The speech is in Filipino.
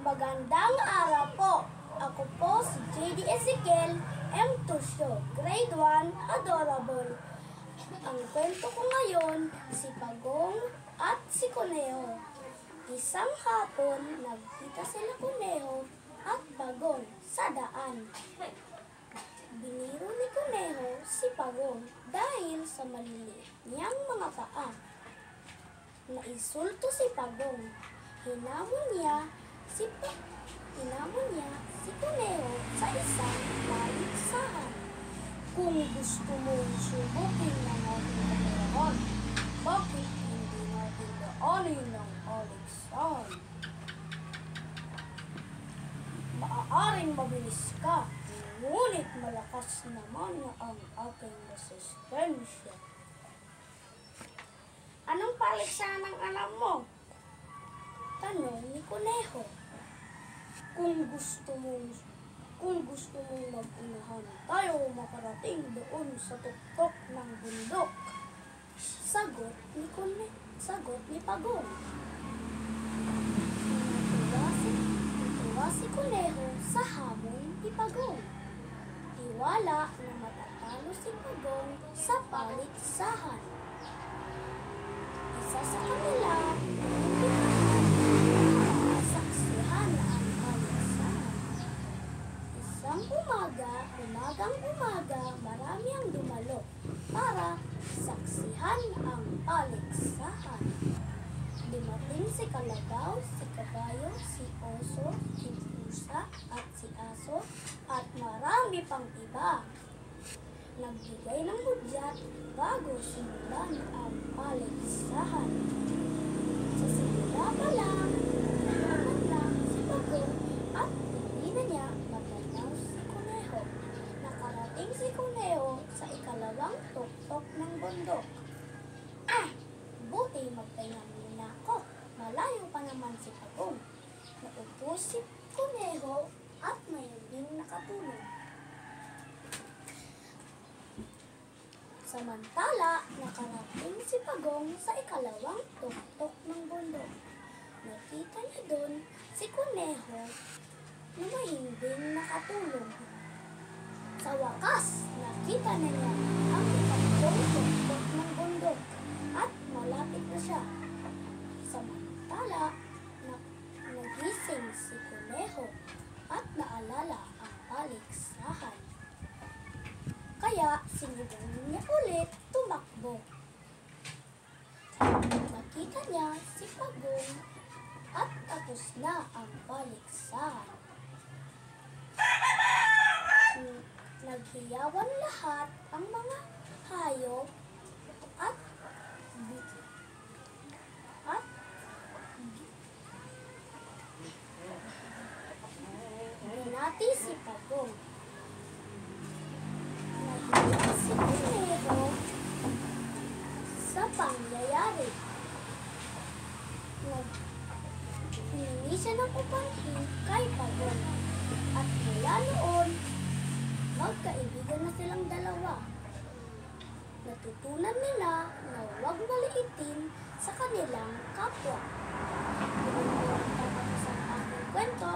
Magandang araw po. Ako po si J.D. Ezekiel M. Tusyo, Grade 1, Adorable. Ang kwento ko ngayon, si Pagong at si Kuneho. Isang hapon, nagkita sila Kuneho at Pagong sa daan. Biniro ni Kuneho si Pagong dahil sa maliliit niyang mga paa. Naisulto si Pagong. Hinamon niya si Kuneho sa isang paligsahan. Kung gusto mong subukin ng ating panahon, bakit hindi natin daanin ng paligsahan? Maaaring mabilis ka, ngunit malakas naman ang aking resistensya. Anong paligsahan ang alam mo? Tanong ni Kuneho. Kung gusto mong mag-unahan tayo makarating doon sa tuktok ng bundok. Sagot ni Pagong. Natuwa si Kuneho sa hamon ni Pagong. Tiwala na matatalo si Pagong sa paligsahan. Isa sa kanila, saksihan ang paligsahan. Umagang umaga, marami ang dumalo para saksihan ang paligsahan. Dumating si kalabaw, si kabayo, si oso, si pusa at si aso at marami pang iba. Nagbigay ng hudyat bago simulan ang paligsahan. Sa simula pa lang, si Pagong at hindi na niya matanaw si Kuneho. Nakarating si Kuneho sa ikalawang tuktok ng bundok. Buti magpahinga muna ako. Malayo pa naman si Pagong. Naupo si Kuneho at mayroon ding nakatulog. Samantala, nakarating si Pagong sa ikalawang tuktok ng bundok. Nakita niya doon si Kuneho na mahimbing nakatulog. Sa wakas, nakita na niya ang ikatlong tuktok ng bundok at malapit na siya. Samantala, nagising si Kuneho at naalala ang paligsahan. Kaya sinubukan niya ulit tumakbo. Nakita niya si Pagong at tapos na ang paligsahan. Naghiyawan lahat ang mga hayop at binati si Pagong. Nahiya si Kuneho sa pangyayari. Hiningi siya ng upanhin kay Pagong. At mula noon, magkaibigan na silang dalawa. Natutunan nila na huwag maliitin sa kanilang kapwa. Kung ang aking kwento,